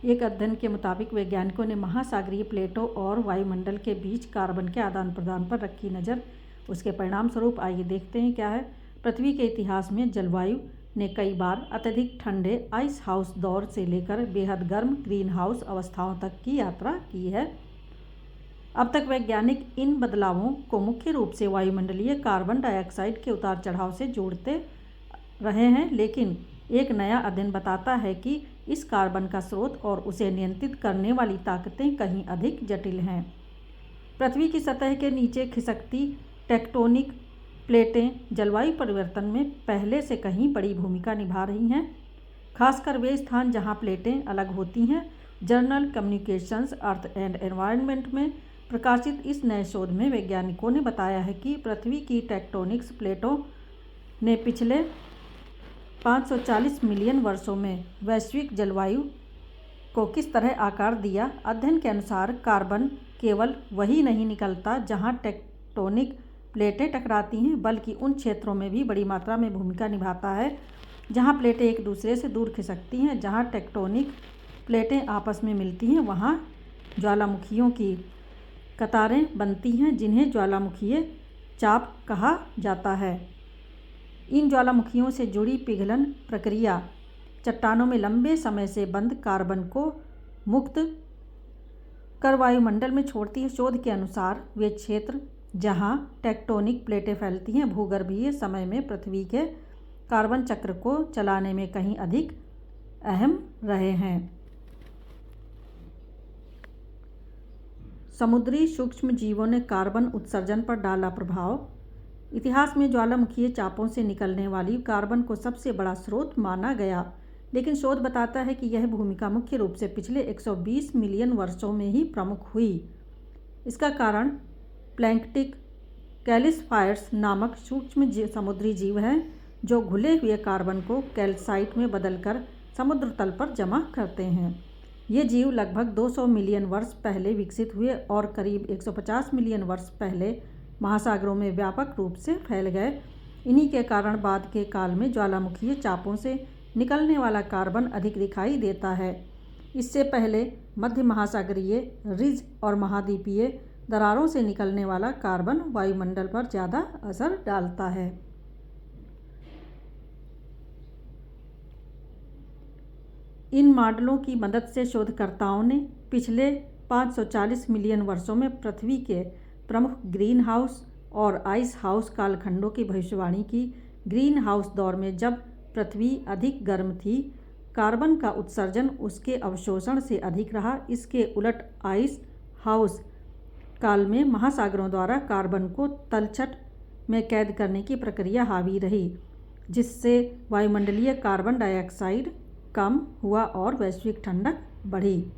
एक अध्ययन के मुताबिक वैज्ञानिकों ने महासागरीय प्लेटों और वायुमंडल के बीच कार्बन के आदान प्रदान पर रखी नज़र। उसके परिणाम स्वरूप आइए देखते हैं क्या है। पृथ्वी के इतिहास में जलवायु ने कई बार अत्यधिक ठंडे आइस हाउस दौर से लेकर बेहद गर्म ग्रीन हाउस अवस्थाओं तक की यात्रा की है। अब तक वैज्ञानिक इन बदलावों को मुख्य रूप से वायुमंडलीय कार्बन डाइऑक्साइड के उतार चढ़ाव से जोड़ते रहे हैं, लेकिन एक नया अध्ययन बताता है कि इस कार्बन का स्रोत और उसे नियंत्रित करने वाली ताकतें कहीं अधिक जटिल हैं। पृथ्वी की सतह के नीचे खिसकती टेक्टोनिक प्लेटें जलवायु परिवर्तन में पहले से कहीं बड़ी भूमिका निभा रही हैं, खासकर वे स्थान जहां प्लेटें अलग होती हैं। Journal communications earth and environment में प्रकाशित इस नए शोध में वैज्ञानिकों ने बताया है कि पृथ्वी की टेक्टोनिक्स प्लेटों ने पिछले 540 मिलियन वर्षों में वैश्विक जलवायु को किस तरह आकार दिया। अध्ययन के अनुसार कार्बन केवल वही नहीं निकलता जहां टेक्टोनिक प्लेटें टकराती हैं, बल्कि उन क्षेत्रों में भी बड़ी मात्रा में भूमिका निभाता है जहां प्लेटें एक दूसरे से दूर खिसकती हैं। जहां टेक्टोनिक प्लेटें आपस में मिलती हैं वहां ज्वालामुखियों की कतारें बनती हैं, जिन्हें ज्वालामुखीय चाप कहा जाता है। इन ज्वालामुखियों से जुड़ी पिघलन प्रक्रिया चट्टानों में लंबे समय से बंद कार्बन को मुक्त कर वायुमंडल में छोड़ती है। शोध के अनुसार वे क्षेत्र जहां टेक्टोनिक प्लेटें फैलती हैं भूगर्भीय समय में पृथ्वी के कार्बन चक्र को चलाने में कहीं अधिक अहम रहे हैं। समुद्री सूक्ष्म जीवों ने कार्बन उत्सर्जन पर डाला प्रभाव। इतिहास में ज्वालामुखीय चापों से निकलने वाली कार्बन को सबसे बड़ा स्रोत माना गया, लेकिन शोध बताता है कि यह भूमिका मुख्य रूप से पिछले 120 मिलियन वर्षों में ही प्रमुख हुई। इसका कारण प्लैंक्टिक कैल्सिफायर्स नामक सूक्ष्म समुद्री जीव हैं जो घुले हुए कार्बन को कैल्साइट में बदलकर समुद्र तल पर जमा करते हैं। ये जीव लगभग 200 मिलियन वर्ष पहले विकसित हुए और करीब 150 मिलियन वर्ष पहले महासागरों में व्यापक रूप से फैल गए। इन्हीं के कारण बाद के काल में ज्वालामुखीय चापों से निकलने वाला कार्बन अधिक दिखाई देता है। इससे पहले मध्य महासागरीय रिज और महाद्वीपीय दरारों से निकलने वाला कार्बन वायुमंडल पर ज़्यादा असर डालता है। इन मॉडलों की मदद से शोधकर्ताओं ने पिछले 540 मिलियन वर्षों में पृथ्वी के प्रमुख ग्रीन हाउस और आइस हाउस कालखंडों की भविष्यवाणी की। ग्रीन हाउस दौर में जब पृथ्वी अधिक गर्म थी, कार्बन का उत्सर्जन उसके अवशोषण से अधिक रहा। इसके उलट आइस हाउस काल में महासागरों द्वारा कार्बन को तलछट में कैद करने की प्रक्रिया हावी रही, जिससे वायुमंडलीय कार्बन डाइऑक्साइड कम हुआ और वैश्विक ठंडक बढ़ी।